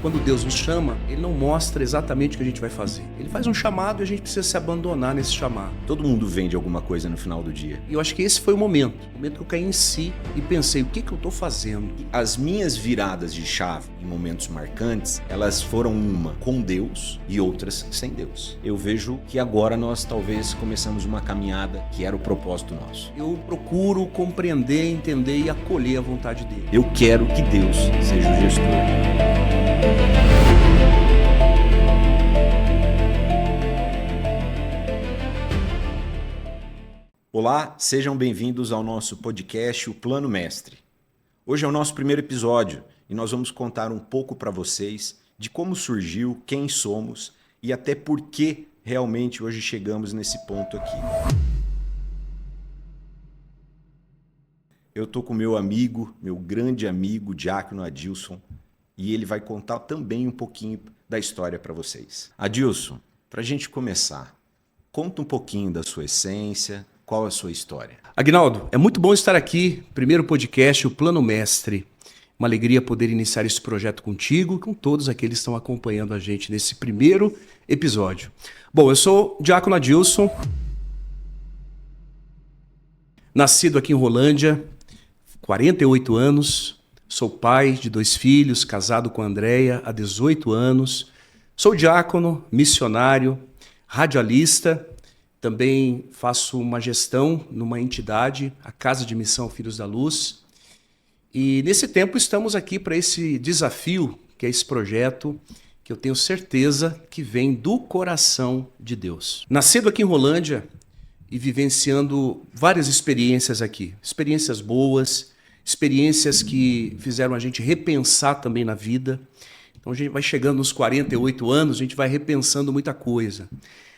Quando Deus nos chama, Ele não mostra exatamente o que a gente vai fazer. Ele faz um chamado e a gente precisa se abandonar nesse chamado. Todo mundo vende alguma coisa no final do dia. E eu acho que esse foi o momento que eu caí em si e pensei, o que eu estou fazendo? As minhas viradas de chave em momentos marcantes, elas foram uma com Deus e outras sem Deus. Eu vejo que agora nós talvez começamos uma caminhada que era o propósito nosso. Eu procuro compreender, entender e acolher a vontade dele. Eu quero que Deus seja o gestor. Olá, sejam bem-vindos ao nosso podcast O Plano Mestre. Hoje é o nosso primeiro episódio e nós vamos contar um pouco para vocês de como surgiu, quem somos e até por que realmente hoje chegamos nesse ponto aqui. Eu estou com meu amigo, meu grande amigo, Diácono Adilson, e ele vai contar também um pouquinho da história para vocês. Adilson, para a gente começar, conta um pouquinho da sua essência, qual a sua história? Aguinaldo, é muito bom estar aqui, primeiro podcast, O Plano Mestre. Uma alegria poder iniciar esse projeto contigo e com todos aqueles que estão acompanhando a gente nesse primeiro episódio. Bom, eu sou Diácono Adilson, nascido aqui em Rolândia, 48 anos, sou pai de 2 filhos, casado com a Andréia há 18 anos, sou diácono, missionário, radialista, também faço uma gestão numa entidade, a Casa de Missão Filhos da Luz. E nesse tempo estamos aqui para esse desafio, que é esse projeto que eu tenho certeza que vem do coração de Deus. Nascido aqui em Rolândia e vivenciando várias experiências aqui, experiências boas, experiências que fizeram a gente repensar também na vida. Então a gente vai chegando nos 48 anos, a gente vai repensando muita coisa.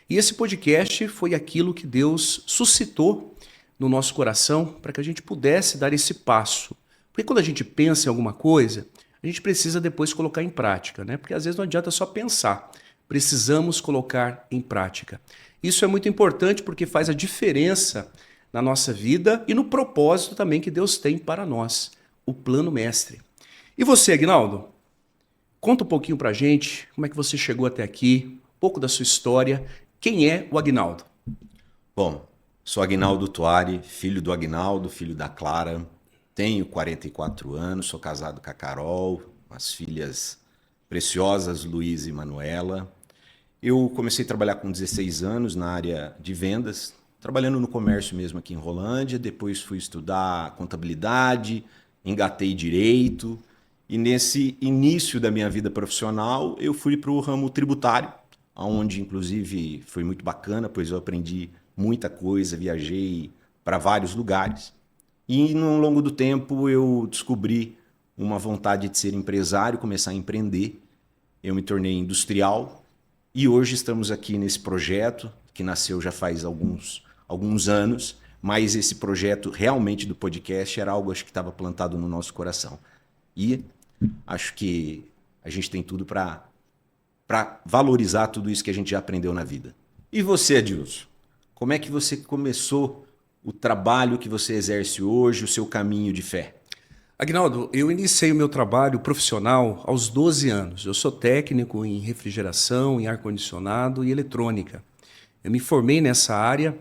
E esse podcast foi aquilo que Deus suscitou no nosso coração para que a gente pudesse dar esse passo. Porque quando a gente pensa em alguma coisa, a gente precisa depois colocar em prática, né? Porque às vezes não adianta só pensar, precisamos colocar em prática. Isso é muito importante porque faz a diferença na nossa vida e no propósito também que Deus tem para nós, o plano mestre. E você, Aguinaldo? Conta um pouquinho para a gente como é que você chegou até aqui, um pouco da sua história. Quem é o Aguinaldo? Bom, sou Aguinaldo Tuari, filho do Aguinaldo, filho da Clara. Tenho 44 anos, sou casado com a Carol, as filhas preciosas, Luísa e Manuela. Eu comecei a trabalhar com 16 anos na área de vendas, trabalhando no comércio mesmo aqui em Rolândia. Depois fui estudar contabilidade, engatei direito. E nesse início da minha vida profissional, eu fui para o ramo tributário, onde inclusive foi muito bacana, pois eu aprendi muita coisa, viajei para vários lugares. E no longo do tempo eu descobri uma vontade de ser empresário, começar a empreender. Eu me tornei industrial e hoje estamos aqui nesse projeto que nasceu já faz alguns anos, mas esse projeto realmente do podcast era algo acho que estava plantado no nosso coração. E acho que a gente tem tudo para valorizar tudo isso que a gente já aprendeu na vida. E você, Adilson? Como é que você começou o trabalho que você exerce hoje, o seu caminho de fé? Aguinaldo, eu iniciei o meu trabalho profissional aos 12 anos. Eu sou técnico em refrigeração, em ar-condicionado e eletrônica. Eu me formei nessa área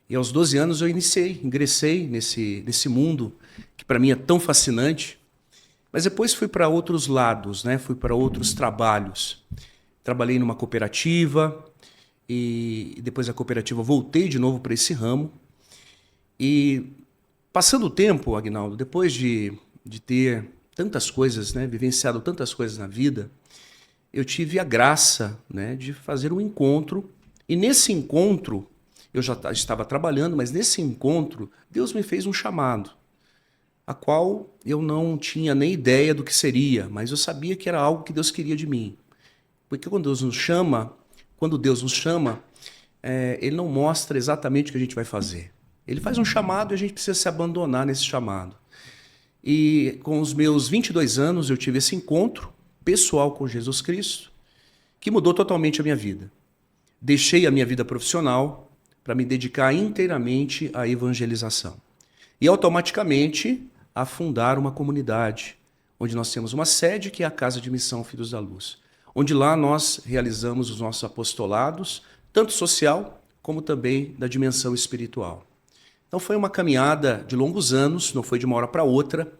e aos 12 anos eu ingressei nesse mundo que para mim é tão fascinante. Mas depois fui para outros lados, né? Fui para outros trabalhos. Trabalhei numa cooperativa e depois da cooperativa voltei de novo para esse ramo. E passando o tempo, Aguinaldo, depois de ter tantas coisas, né, vivenciado tantas coisas na vida, eu tive a graça, né, de fazer um encontro. E nesse encontro, eu já estava trabalhando, mas nesse encontro, Deus me fez um chamado, a qual eu não tinha nem ideia do que seria, mas eu sabia que era algo que Deus queria de mim. Porque quando Deus nos chama, Ele não mostra exatamente o que a gente vai fazer. Ele faz um chamado e a gente precisa se abandonar nesse chamado. E com os meus 22 anos eu tive esse encontro pessoal com Jesus Cristo, que mudou totalmente a minha vida. Deixei a minha vida profissional para me dedicar inteiramente à evangelização. E automaticamente a fundar uma comunidade, onde nós temos uma sede que é a Casa de Missão Filhos da Luz, onde lá nós realizamos os nossos apostolados, tanto social como também da dimensão espiritual. Então foi uma caminhada de longos anos, não foi de uma hora para outra,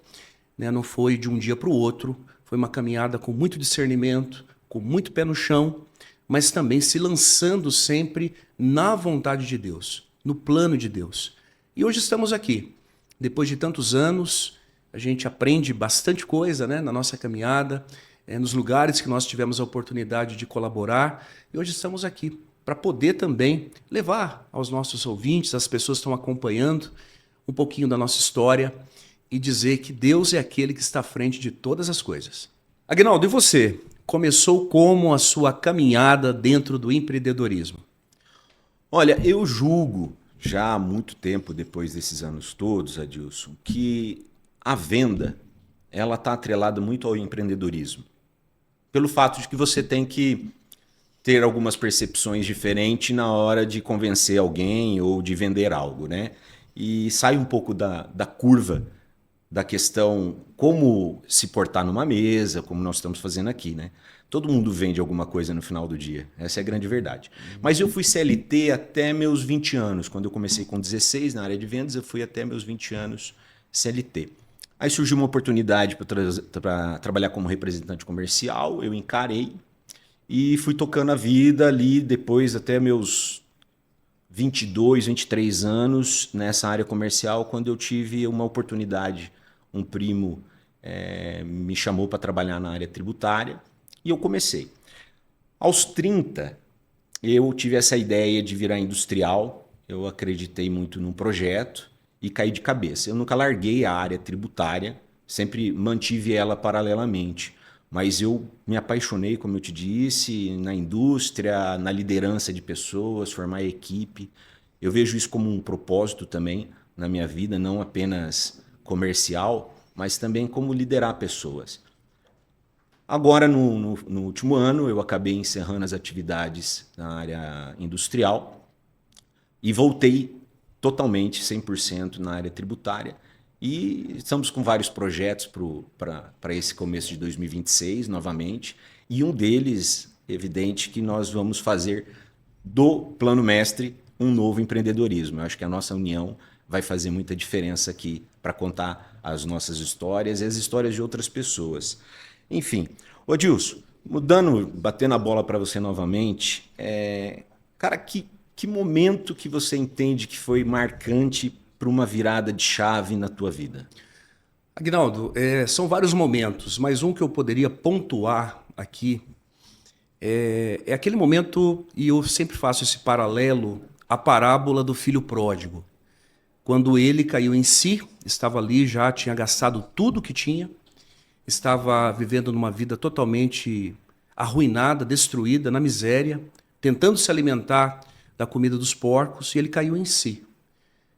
né? Não foi de um dia para o outro, foi uma caminhada com muito discernimento, com muito pé no chão, mas também se lançando sempre na vontade de Deus, no plano de Deus. E hoje estamos aqui, depois de tantos anos, a gente aprende bastante coisa, né, na nossa caminhada, nos lugares que nós tivemos a oportunidade de colaborar, e hoje estamos aqui para poder também levar aos nossos ouvintes, às pessoas que estão acompanhando, um pouquinho da nossa história e dizer que Deus é aquele que está à frente de todas as coisas. Aguinaldo, e você? Começou como a sua caminhada dentro do empreendedorismo? Olha, eu julgo, já há muito tempo depois desses anos todos, Adilson, que a venda ela está atrelada muito ao empreendedorismo. Pelo fato de que você tem que ter algumas percepções diferentes na hora de convencer alguém ou de vender algo, né? E sai um pouco da curva da questão como se portar numa mesa, como nós estamos fazendo aqui, né? Todo mundo vende alguma coisa no final do dia, essa é a grande verdade. Mas eu fui CLT até meus 20 anos, quando eu comecei com 16 na área de vendas, eu fui até meus 20 anos CLT. Aí surgiu uma oportunidade para trabalhar como representante comercial, eu encarei e fui tocando a vida ali depois até meus 22, 23 anos nessa área comercial, quando eu tive uma oportunidade, um primo me chamou para trabalhar na área tributária e eu comecei. Aos 30, eu tive essa ideia de virar industrial, eu acreditei muito num projeto, e caí de cabeça. Eu nunca larguei a área tributária, sempre mantive ela paralelamente, mas eu me apaixonei, como eu te disse, na indústria, na liderança de pessoas, formar equipe. Eu vejo isso como um propósito também na minha vida, não apenas comercial, mas também como liderar pessoas. Agora, no último ano, eu acabei encerrando as atividades na área industrial e voltei totalmente, 100% na área tributária. E estamos com vários projetos para esse começo de 2026, novamente. E um deles, evidente, que nós vamos fazer do Plano Mestre um novo empreendedorismo. Eu acho que a nossa união vai fazer muita diferença aqui para contar as nossas histórias e as histórias de outras pessoas. Enfim, ô Adilson, batendo a bola para você novamente, cara, que momento que você entende que foi marcante para uma virada de chave na tua vida? Aguinaldo, são vários momentos, mas um que eu poderia pontuar aqui é aquele momento, e eu sempre faço esse paralelo, a parábola do filho pródigo. Quando ele caiu em si, estava ali, já tinha gastado tudo que tinha, estava vivendo numa vida totalmente arruinada, destruída, na miséria, tentando se alimentar da comida dos porcos, e ele caiu em si.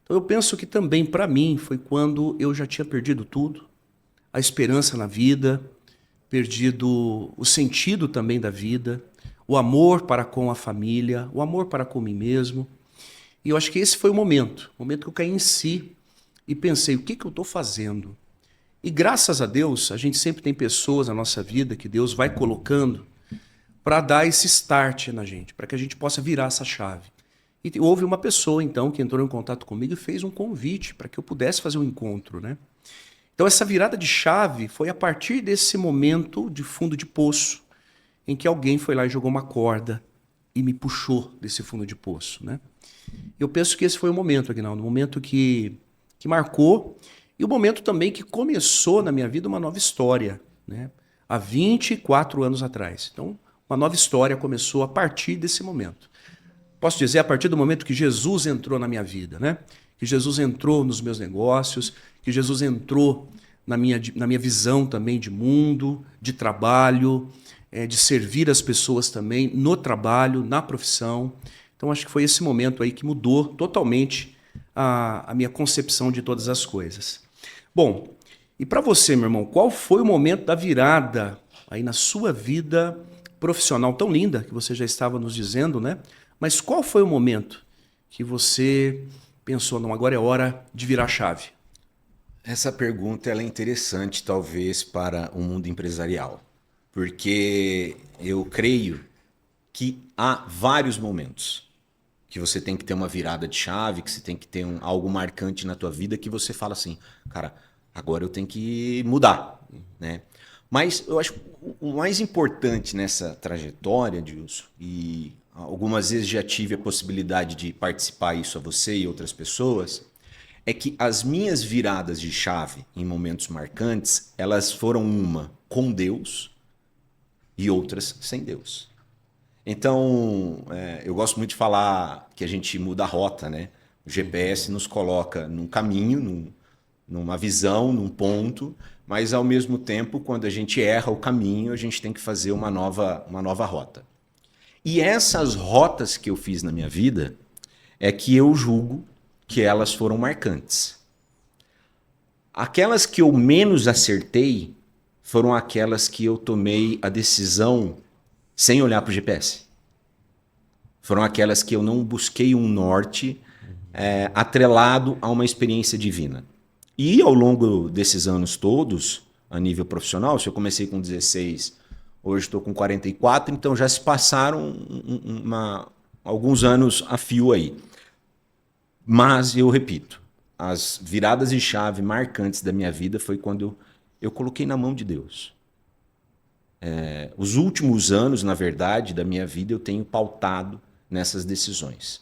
Então eu penso que também para mim foi quando eu já tinha perdido tudo, a esperança na vida, perdido o sentido também da vida, o amor para com a família, o amor para com mim mesmo. E eu acho que esse foi o momento que eu caí em si e pensei, o que eu estou fazendo? E graças a Deus, a gente sempre tem pessoas na nossa vida que Deus vai colocando para dar esse start na gente, para que a gente possa virar essa chave. E houve uma pessoa, então, que entrou em contato comigo e fez um convite para que eu pudesse fazer um encontro, né? Então, essa virada de chave foi a partir desse momento de fundo de poço, em que alguém foi lá e jogou uma corda e me puxou desse fundo de poço, né? Eu penso que esse foi o momento, Aguinaldo, um momento que marcou e o momento também que começou na minha vida uma nova história, né? Há 24 anos atrás. Então, uma nova história começou a partir desse momento. Posso dizer, a partir do momento que Jesus entrou na minha vida, né? Que Jesus entrou nos meus negócios, que Jesus entrou na minha visão também de mundo, de trabalho, de servir as pessoas também no trabalho, na profissão. Então, acho que foi esse momento aí que mudou totalmente a minha concepção de todas as coisas. Bom, e para você, meu irmão, qual foi o momento da virada aí na sua vida profissional tão linda, que você já estava nos dizendo, né? Mas qual foi o momento que você pensou, não, agora é hora de virar a chave? Essa pergunta ela é interessante, talvez, para o mundo empresarial, porque eu creio que há vários momentos que você tem que ter uma virada de chave, que você tem que ter algo marcante na tua vida que você fala assim, cara, agora eu tenho que mudar, né? Mas eu acho que o mais importante nessa trajetória, Dilson, e algumas vezes já tive a possibilidade de participar isso a você e outras pessoas, é que as minhas viradas de chave em momentos marcantes, elas foram uma com Deus e outras sem Deus. Então, eu gosto muito de falar que a gente muda a rota, né? O GPS nos coloca num caminho, numa visão, num ponto, mas ao mesmo tempo, quando a gente erra o caminho, a gente tem que fazer uma nova rota. E essas rotas que eu fiz na minha vida é que eu julgo que elas foram marcantes. Aquelas que eu menos acertei foram aquelas que eu tomei a decisão sem olhar para o GPS. Foram aquelas que eu não busquei um norte atrelado a uma experiência divina. E ao longo desses anos todos, a nível profissional, se eu comecei com 16, hoje estou com 44, então já se passaram alguns anos a fio aí. Mas eu repito, as viradas de chave marcantes da minha vida foi quando eu coloquei na mão de Deus. Os últimos anos, na verdade, da minha vida eu tenho pautado nessas decisões.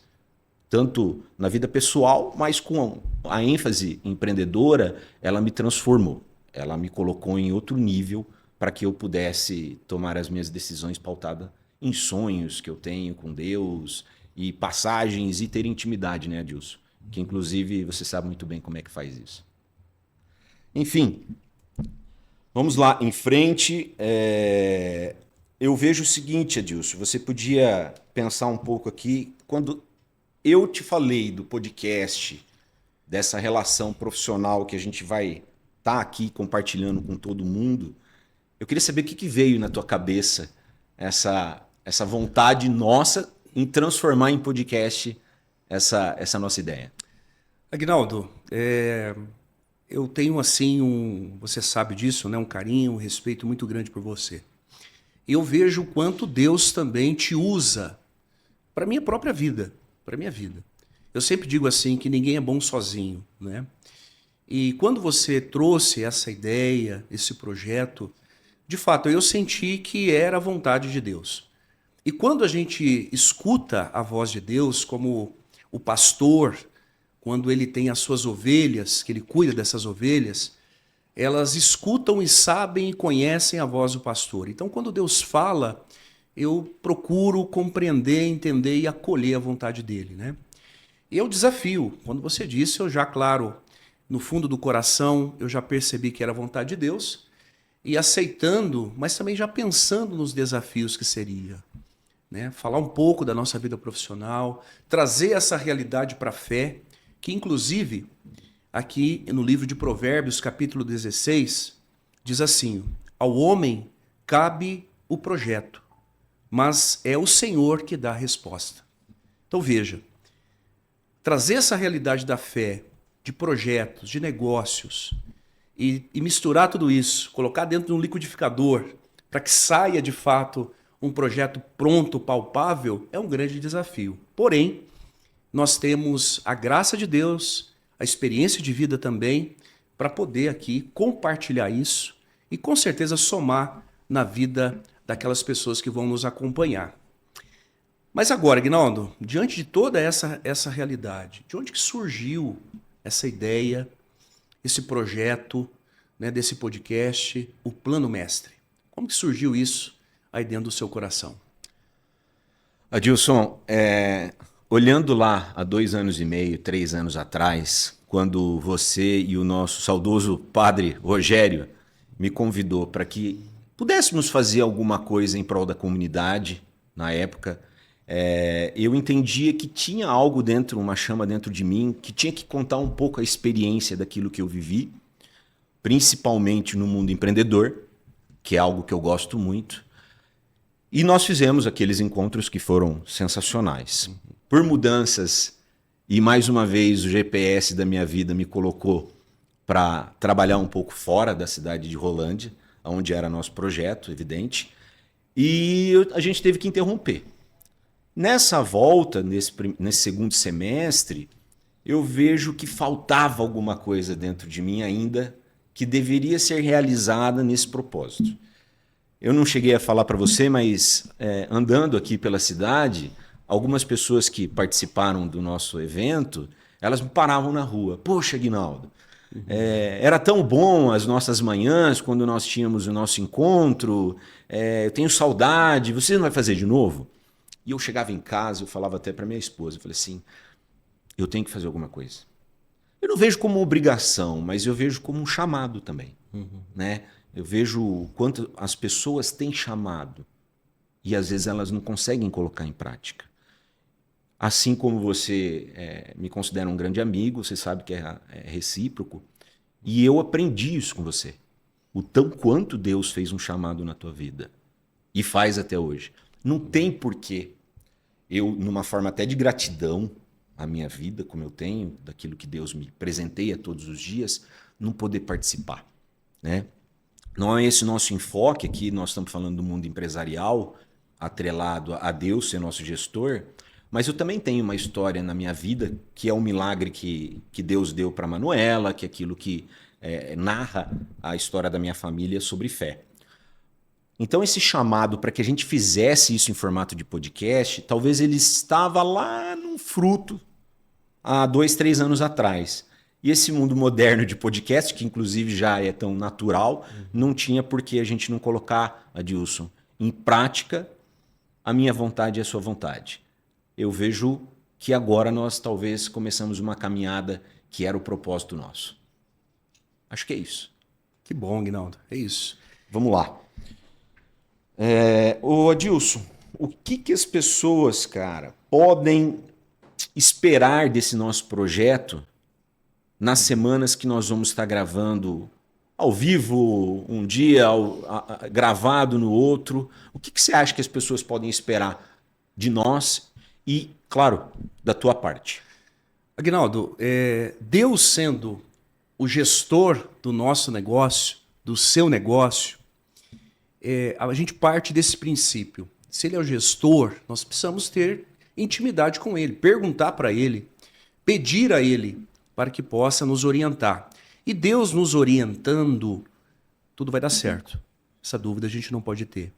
Tanto na vida pessoal, mas com a ênfase empreendedora, ela me transformou. Ela me colocou em outro nível para que eu pudesse tomar as minhas decisões pautadas em sonhos que eu tenho com Deus e passagens e ter intimidade, né, Adilson? Que inclusive você sabe muito bem como é que faz isso. Enfim, vamos lá em frente. Eu vejo o seguinte, Adilson, você podia pensar um pouco aqui, quando eu te falei do podcast, dessa relação profissional que a gente vai estar aqui compartilhando com todo mundo, eu queria saber o que veio na tua cabeça essa vontade nossa em transformar em podcast essa nossa ideia. Aguinaldo, eu tenho assim você sabe disso, né? Um carinho, um respeito muito grande por você. Eu vejo o quanto Deus também te usa para minha própria vida, para minha vida. Eu sempre digo assim que ninguém é bom sozinho, né? E quando você trouxe essa ideia, esse projeto, de fato eu senti que era a vontade de Deus. E quando a gente escuta a voz de Deus, como o pastor, quando ele tem as suas ovelhas, que ele cuida dessas ovelhas, elas escutam e sabem e conhecem a voz do pastor. Então, quando Deus fala, eu procuro compreender, entender e acolher a vontade dele, né? E é o desafio. Quando você disse, eu já, claro, no fundo do coração, eu já percebi que era a vontade de Deus, e aceitando, mas também já pensando nos desafios que seria, né? Falar um pouco da nossa vida profissional, trazer essa realidade para a fé, que inclusive, aqui no livro de Provérbios, capítulo 16, diz assim: ao homem cabe o projeto, mas é o Senhor que dá a resposta. Então veja, trazer essa realidade da fé, de projetos, de negócios, e misturar tudo isso, colocar dentro de um liquidificador, para que saia de fato um projeto pronto, palpável, é um grande desafio. Porém, nós temos a graça de Deus, a experiência de vida também, para poder aqui compartilhar isso e com certeza somar na vida daquelas pessoas que vão nos acompanhar. Mas agora, Aguinaldo, diante de toda essa realidade, de onde que surgiu essa ideia, esse projeto, né, desse podcast, o Plano Mestre? Como que surgiu isso aí dentro do seu coração? Adilson, olhando lá há 2 anos e meio, 3 anos atrás, quando você e o nosso saudoso padre Rogério me convidou para que pudéssemos fazer alguma coisa em prol da comunidade, na época, eu entendia que tinha algo dentro, uma chama dentro de mim, que tinha que contar um pouco a experiência daquilo que eu vivi, principalmente no mundo empreendedor, que é algo que eu gosto muito. E nós fizemos aqueles encontros que foram sensacionais. Por mudanças, e mais uma vez o GPS da minha vida me colocou para trabalhar um pouco fora da cidade de Rolândia, onde era nosso projeto, evidente, e a gente teve que interromper. Nessa volta, nesse segundo semestre, eu vejo que faltava alguma coisa dentro de mim ainda que deveria ser realizada nesse propósito. Eu não cheguei a falar para você, mas andando aqui pela cidade, algumas pessoas que participaram do nosso evento, elas me paravam na rua. Poxa, Aguinaldo, era tão bom as nossas manhãs, quando nós tínhamos o nosso encontro, eu tenho saudade, você não vai fazer de novo? E eu chegava em casa, eu falava até para minha esposa, eu falei assim, eu tenho que fazer alguma coisa. Eu não vejo como obrigação, mas eu vejo como um chamado também. Né? Eu vejo o quanto as pessoas têm chamado e às vezes elas não conseguem colocar em prática. Assim como você me considera um grande amigo, você sabe que é recíproco, e eu aprendi isso com você. O tão quanto Deus fez um chamado na tua vida e faz até hoje. Não tem porquê eu, numa forma até de gratidão à minha vida, como eu tenho, daquilo que Deus me presenteia todos os dias, não poder participar. Né? Não é esse nosso enfoque aqui, nós estamos falando do mundo empresarial, atrelado a Deus ser nosso gestor, mas eu também tenho uma história na minha vida que é um milagre que Deus deu para Manuela, que é aquilo que narra a história da minha família sobre fé. Então esse chamado para que a gente fizesse isso em formato de podcast, talvez ele estava lá num fruto há 2, 3 anos atrás. E esse mundo moderno de podcast, que inclusive já é tão natural, não tinha por que a gente não colocar, Adilson, em prática a minha vontade e a sua vontade. Eu vejo que agora nós talvez começamos uma caminhada que era o propósito nosso. Acho que é isso. Que bom, Aguinaldo. É isso. Vamos lá. Ô Adilson, o que as pessoas, cara, podem esperar desse nosso projeto nas semanas que nós vamos estar gravando ao vivo um dia, gravado no outro? O que você acha que as pessoas podem esperar de nós e, claro, da tua parte? Aguinaldo, Deus sendo o gestor do nosso negócio, do seu negócio, a gente parte desse princípio. Se ele é o gestor, nós precisamos ter intimidade com ele, perguntar para ele, pedir a ele para que possa nos orientar. E Deus nos orientando, tudo vai dar certo. Essa dúvida a gente não pode ter.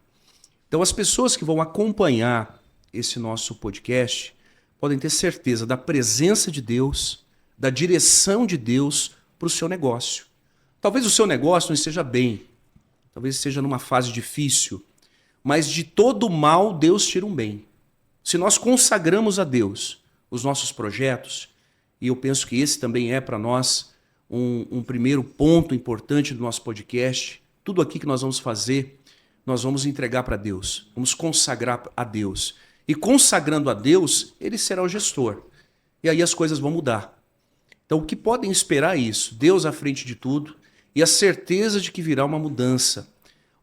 Então as pessoas que vão acompanhar esse nosso podcast podem ter certeza da presença de Deus, da direção de Deus para o seu negócio. Talvez o seu negócio não esteja bem, talvez esteja numa fase difícil, mas de todo mal Deus tira um bem. Se nós consagramos a Deus os nossos projetos, e eu penso que esse também é para nós um primeiro ponto importante do nosso podcast, tudo aqui que nós vamos fazer, nós vamos entregar para Deus, vamos consagrar a Deus. E consagrando a Deus, ele será o gestor. E aí as coisas vão mudar. Então o que podem esperar é isso, Deus à frente de tudo, e a certeza de que virá uma mudança.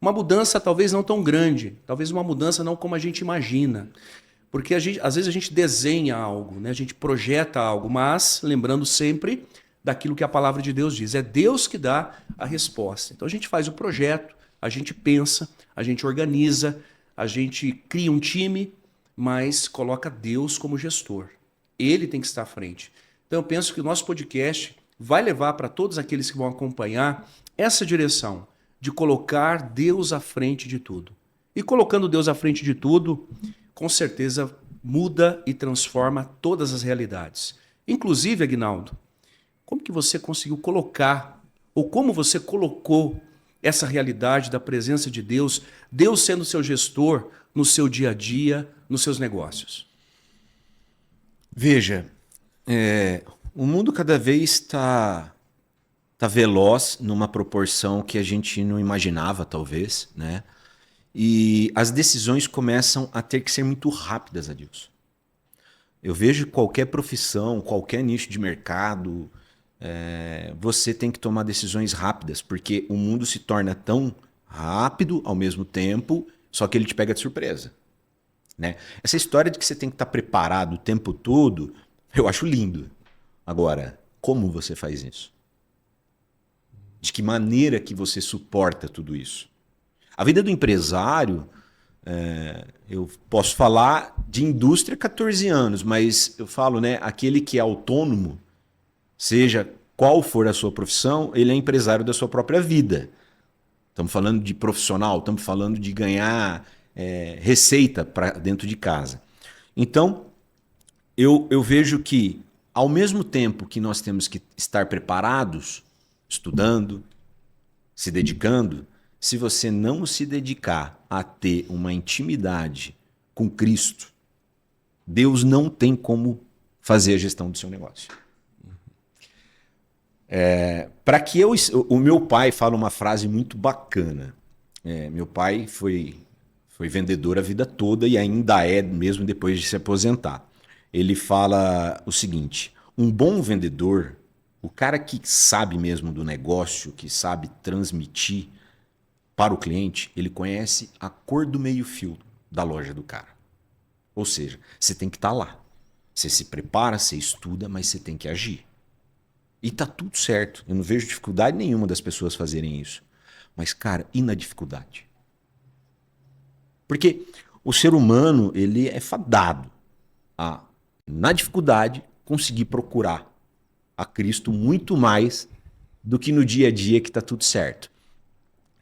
Uma mudança talvez não tão grande, talvez uma mudança não como a gente imagina. Porque às vezes a gente desenha algo, né? A gente projeta algo, mas lembrando sempre daquilo que a palavra de Deus diz. É Deus que dá a resposta. Então a gente faz o projeto, a gente pensa, a gente organiza, a gente cria um time, mas coloca Deus como gestor. Ele tem que estar à frente. Então eu penso que o nosso podcast vai levar para todos aqueles que vão acompanhar essa direção de colocar Deus à frente de tudo. E colocando Deus à frente de tudo, com certeza muda e transforma todas as realidades. Inclusive, Aguinaldo, como que você conseguiu colocar, ou como você colocou essa realidade da presença de Deus, Deus sendo seu gestor no seu dia a dia, nos seus negócios? Veja, o mundo cada vez está veloz numa proporção que a gente não imaginava, talvez, né? E as decisões começam a ter que ser muito rápidas, Adilson. Eu vejo qualquer profissão, qualquer nicho de mercado, você tem que tomar decisões rápidas, porque o mundo se torna tão rápido ao mesmo tempo, só que ele te pega de surpresa. Né? Essa história de que você tem que estar preparado o tempo todo, eu acho lindo. Agora, como você faz isso? De que maneira que você suporta tudo isso? A vida do empresário, eu posso falar de indústria 14 anos, mas eu falo, né, aquele que é autônomo, seja qual for a sua profissão, ele é empresário da sua própria vida. Estamos falando de profissional, estamos falando de ganhar receita para dentro de casa. Então, eu vejo que, ao mesmo tempo que nós temos que estar preparados, estudando, se dedicando, se você não se dedicar a ter uma intimidade com Cristo, Deus não tem como fazer a gestão do seu negócio. O meu pai fala uma frase muito bacana. Meu pai foi vendedor a vida toda e ainda é, mesmo depois de se aposentar. Ele fala o seguinte: um bom vendedor, o cara que sabe mesmo do negócio, que sabe transmitir para o cliente, ele conhece a cor do meio-fio da loja do cara. Ou seja, você tem que estar lá. Você se prepara, você estuda, mas você tem que agir. E tá tudo certo. Eu não vejo dificuldade nenhuma das pessoas fazerem isso. Mas, cara, e na dificuldade? Porque o ser humano, ele é fadado a, na dificuldade, conseguir procurar a Cristo muito mais do que no dia a dia que tá tudo certo.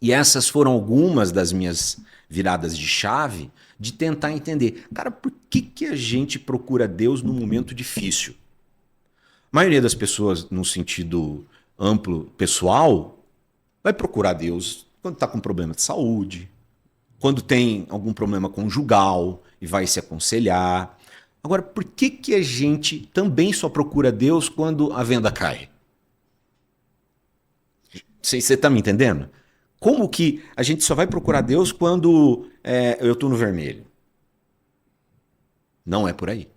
E essas foram algumas das minhas viradas de chave de tentar entender, cara, por que a gente procura Deus num momento difícil? A maioria das pessoas, no sentido amplo, pessoal, vai procurar Deus quando está com problema de saúde, quando tem algum problema conjugal e vai se aconselhar. Agora, por que a gente também só procura Deus quando a venda cai? Você está me entendendo? Como que a gente só vai procurar Deus quando eu estou no vermelho? Não é por aí.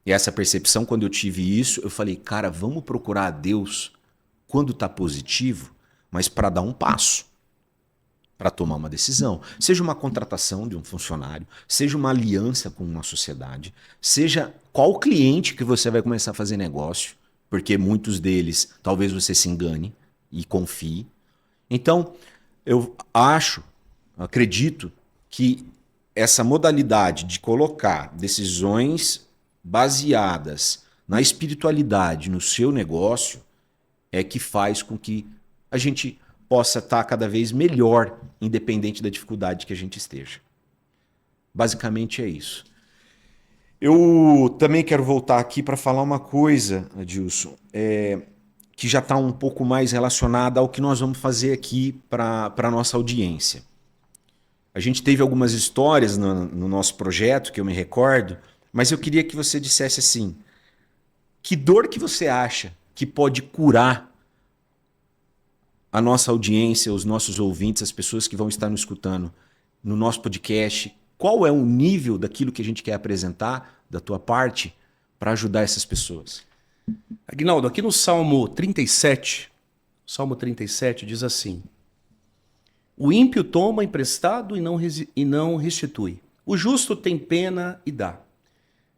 E essa percepção, quando eu tive isso, eu falei, cara, vamos procurar a Deus quando está positivo, mas para dar um passo, para tomar uma decisão. Seja uma contratação de um funcionário, seja uma aliança com uma sociedade, seja qual cliente que você vai começar a fazer negócio, porque muitos deles talvez você se engane e confie. Então, eu acredito que essa modalidade de colocar decisões baseadas na espiritualidade no seu negócio é que faz com que a gente possa estar cada vez melhor, independente da dificuldade que a gente esteja. Basicamente é isso. Eu também quero voltar aqui para falar uma coisa, Adilson, que já está um pouco mais relacionada ao que nós vamos fazer aqui para a nossa audiência. A gente teve algumas histórias no nosso projeto, que eu me recordo, mas eu queria que você dissesse assim, que dor que você acha que pode curar a nossa audiência, os nossos ouvintes, as pessoas que vão estar nos escutando no nosso podcast? Qual é o nível daquilo que a gente quer apresentar, da tua parte, para ajudar essas pessoas? Aguinaldo, aqui no Salmo 37 diz assim: o ímpio toma emprestado e não restitui. O justo tem pena e dá.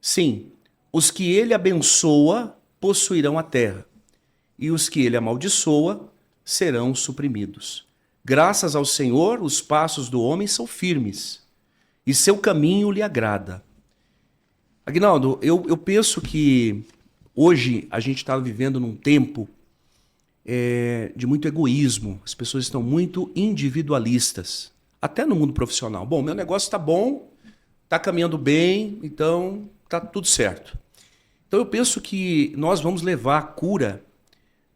Sim, os que ele abençoa possuirão a terra, e os que ele amaldiçoa serão suprimidos. Graças ao Senhor, os passos do homem são firmes, e seu caminho lhe agrada. Aguinaldo, eu penso que hoje a gente está vivendo num tempo de muito egoísmo. As pessoas estão muito individualistas, até no mundo profissional. Bom, meu negócio está bom, está caminhando bem, então está tudo certo. Então eu penso que nós vamos levar a cura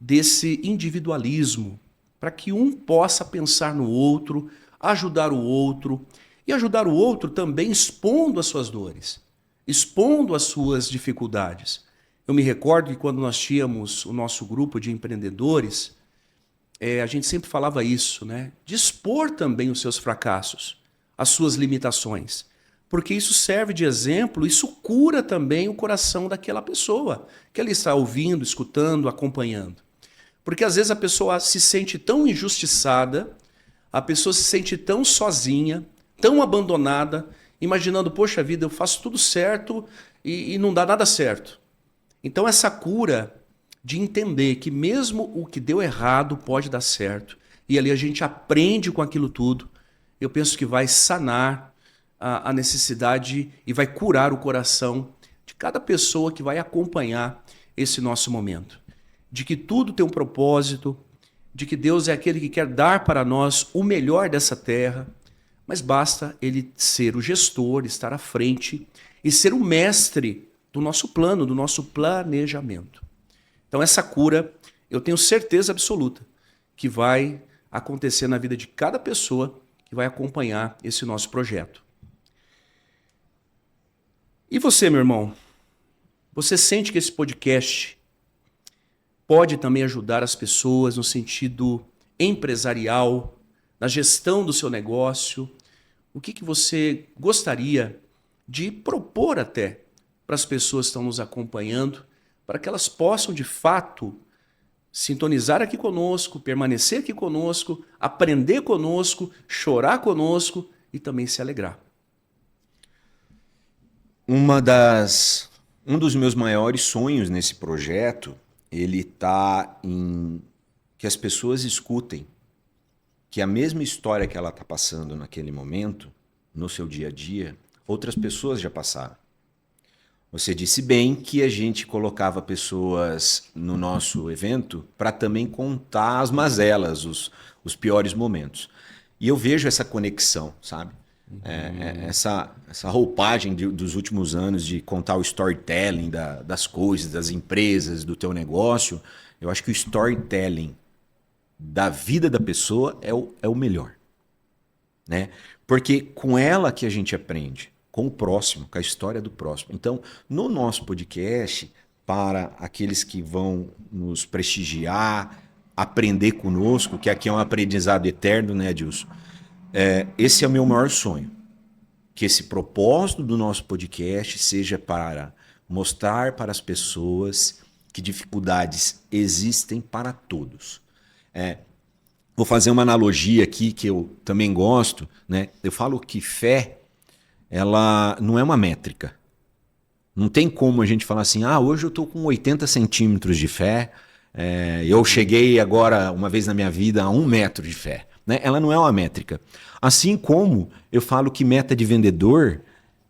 desse individualismo para que um possa pensar no outro, ajudar o outro e ajudar o outro também expondo as suas dores, expondo as suas dificuldades. Eu me recordo que quando nós tínhamos o nosso grupo de empreendedores, a gente sempre falava isso, né? De expor também os seus fracassos, as suas limitações, porque isso serve de exemplo, isso cura também o coração daquela pessoa que ela está ouvindo, escutando, acompanhando. Porque às vezes a pessoa se sente tão injustiçada, a pessoa se sente tão sozinha, tão abandonada, imaginando, poxa vida, eu faço tudo certo e não dá nada certo. Então essa cura de entender que mesmo o que deu errado pode dar certo, e ali a gente aprende com aquilo tudo, eu penso que vai sanar a necessidade e vai curar o coração de cada pessoa que vai acompanhar esse nosso momento. De que tudo tem um propósito, de que Deus é aquele que quer dar para nós o melhor dessa terra, mas basta Ele ser o gestor, estar à frente e ser o mestre do nosso plano, do nosso planejamento. Então essa cura, eu tenho certeza absoluta que vai acontecer na vida de cada pessoa que vai acompanhar esse nosso projeto. E você, meu irmão? Você sente que esse podcast pode também ajudar as pessoas no sentido empresarial, na gestão do seu negócio? O que você gostaria de propor até para as pessoas que estão nos acompanhando, para que elas possam, de fato, sintonizar aqui conosco, permanecer aqui conosco, aprender conosco, chorar conosco e também se alegrar? Um dos meus maiores sonhos nesse projeto, ele está em que as pessoas escutem que a mesma história que ela está passando naquele momento, no seu dia a dia, outras pessoas já passaram. Você disse bem que a gente colocava pessoas no nosso evento para também contar as mazelas, os piores momentos. E eu vejo essa conexão, sabe? Essa roupagem dos últimos anos de contar o storytelling das coisas, das empresas, do teu negócio. Eu acho que o storytelling da vida da pessoa é o melhor, né? Porque com ela que a gente aprende, com o próximo, com a história do próximo. Então, no nosso podcast, para aqueles que vão nos prestigiar, aprender conosco, que aqui é um aprendizado eterno, né, Edilson? Esse é o meu maior sonho. Que esse propósito do nosso podcast seja para mostrar para as pessoas que dificuldades existem para todos. Vou fazer uma analogia aqui que eu também gosto, né? Eu falo que fé, ela não é uma métrica. Não tem como a gente falar assim, hoje eu estou com 80 centímetros de fé, eu cheguei agora, uma vez na minha vida, a 1 metro de fé. Né? Ela não é uma métrica. Assim como eu falo que meta de vendedor,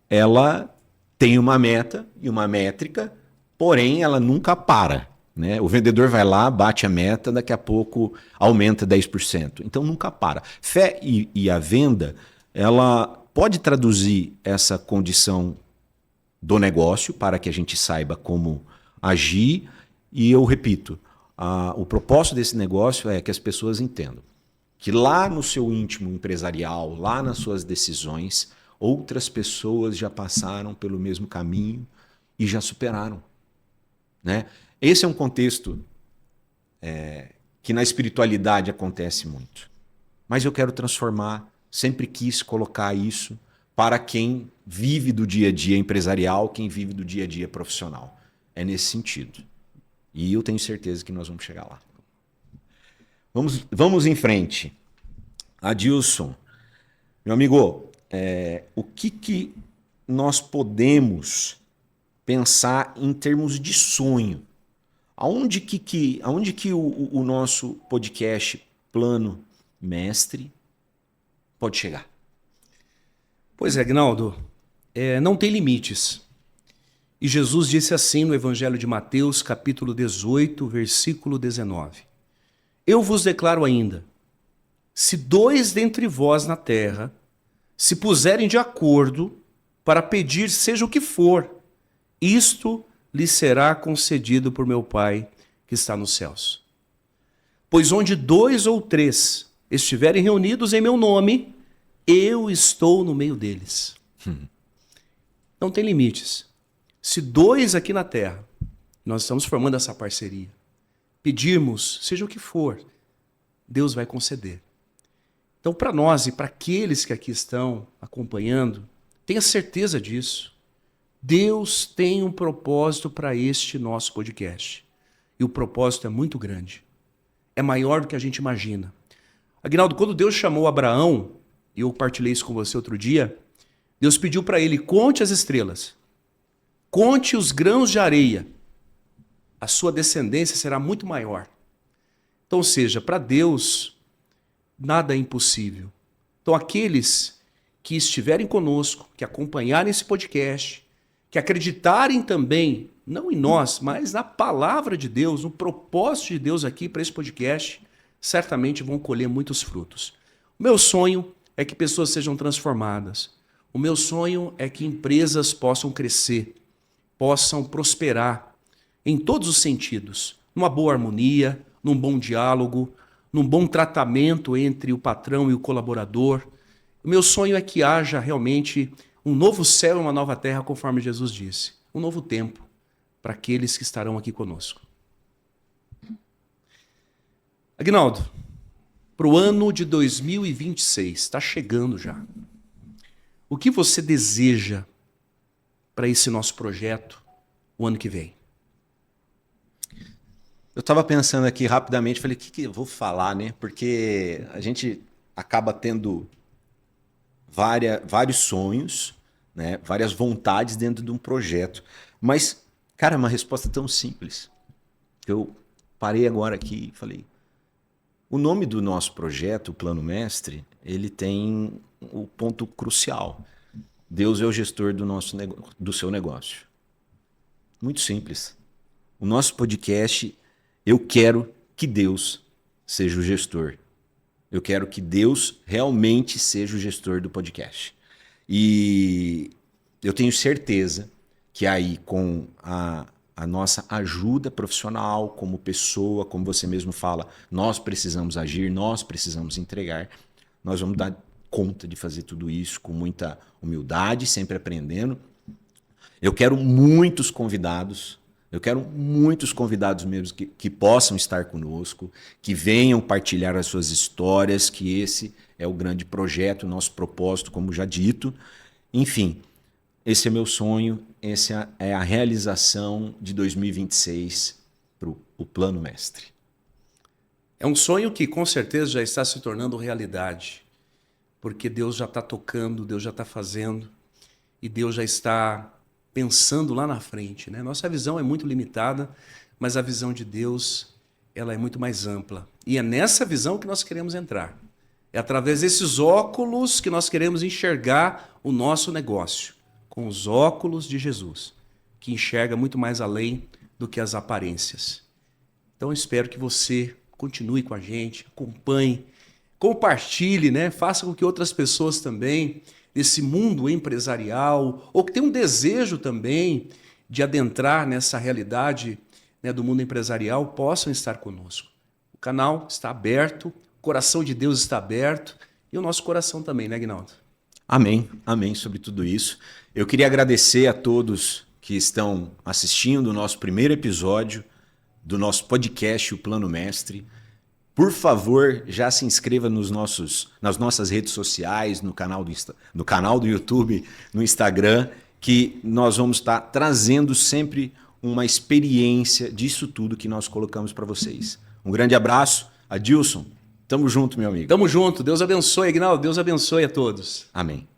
ela tem uma meta e uma métrica, porém ela nunca para. Né? O vendedor vai lá, bate a meta, daqui a pouco aumenta 10%. Então nunca para. Fé e a venda, ela pode traduzir essa condição do negócio para que a gente saiba como agir. E eu repito, o propósito desse negócio é que as pessoas entendam que lá no seu íntimo empresarial, lá nas suas decisões, outras pessoas já passaram pelo mesmo caminho e já superaram. Né? Esse é um contexto que na espiritualidade acontece muito. Mas eu quero transformar, sempre quis colocar isso para quem vive do dia a dia empresarial, quem vive do dia a dia profissional. É nesse sentido. E eu tenho certeza que nós vamos chegar lá. Vamos em frente. Adilson, meu amigo, o que nós podemos pensar em termos de sonho? Aonde que o nosso podcast Plano Mestre pode chegar? Pois é, Aguinaldo, não tem limites. E Jesus disse assim no Evangelho de Mateus, capítulo 18, versículo 19. Eu vos declaro ainda, se 2 dentre vós na terra se puserem de acordo para pedir seja o que for, isto lhe será concedido por meu Pai que está nos céus. Pois onde 2 ou 3 estiverem reunidos em meu nome, eu estou no meio deles. Não tem limites. Se 2 aqui na terra, nós estamos formando essa parceria, pedirmos, seja o que for, Deus vai conceder. Então, para nós e para aqueles que aqui estão acompanhando, tenha certeza disso. Deus tem um propósito para este nosso podcast. E o propósito é muito grande. É maior do que a gente imagina. Aguinaldo, quando Deus chamou Abraão, e eu partilhei isso com você outro dia, Deus pediu para ele, conte as estrelas, conte os grãos de areia. a sua descendência será muito maior. Então, ou seja, para Deus, nada é impossível. Então, aqueles que estiverem conosco, que acompanharem esse podcast, que acreditarem também, não em nós, mas na palavra de Deus, no propósito de Deus aqui para esse podcast, certamente vão colher muitos frutos. O meu sonho é que pessoas sejam transformadas. O meu sonho é que empresas possam crescer, possam prosperar em todos os sentidos, numa boa harmonia, num bom diálogo, num bom tratamento entre o patrão e o colaborador. O meu sonho é que haja realmente um novo céu e uma nova terra, conforme Jesus disse. Um novo tempo para aqueles que estarão aqui conosco. Aguinaldo, para o ano de 2026, está chegando já. O que você deseja para esse nosso projeto o ano que vem? Eu estava pensando aqui rapidamente, falei, o que eu vou falar, né? Porque a gente acaba tendo vários sonhos, né? Várias vontades dentro de um projeto. Mas, cara, é uma resposta tão simples. Eu parei agora aqui e falei, o nome do nosso projeto, o Plano Mestre, ele tem o ponto crucial. Deus é o gestor do seu negócio. Muito simples. O nosso podcast, eu quero que Deus seja o gestor. Eu quero que Deus realmente seja o gestor do podcast. E eu tenho certeza que aí com a nossa ajuda profissional, como pessoa, como você mesmo fala, nós precisamos agir, nós precisamos entregar, nós vamos dar conta de fazer tudo isso com muita humildade, sempre aprendendo. Eu quero muitos convidados mesmo que possam estar conosco, que venham partilhar as suas histórias, que esse é o grande projeto, o nosso propósito, como já dito. Enfim, esse é meu sonho, essa é a realização de 2026 para o Plano Mestre. É um sonho que com certeza já está se tornando realidade, porque Deus já está tocando, Deus já está fazendo e Deus já está pensando lá na frente, né? Nossa visão é muito limitada, mas a visão de Deus ela é muito mais ampla. E é nessa visão que nós queremos entrar. É através desses óculos que nós queremos enxergar o nosso negócio, com os óculos de Jesus, que enxerga muito mais além do que as aparências. Então eu espero que você continue com a gente, acompanhe, compartilhe, né? Faça com que outras pessoas também desse mundo empresarial, ou que tem um desejo também de adentrar nessa realidade, né, do mundo empresarial, possam estar conosco. O canal está aberto, o coração de Deus está aberto e o nosso coração também, né, Aguinaldo? Amém, amém sobre tudo isso. Eu queria agradecer a todos que estão assistindo o nosso primeiro episódio do nosso podcast, O Plano Mestre. Por favor, já se inscreva nas nossas redes sociais, no canal do YouTube, no Instagram, que nós vamos estar trazendo sempre uma experiência disso tudo que nós colocamos para vocês. Um grande abraço. Adilson, tamo junto, meu amigo. Tamo junto. Deus abençoe, Aguinaldo. Deus abençoe a todos. Amém.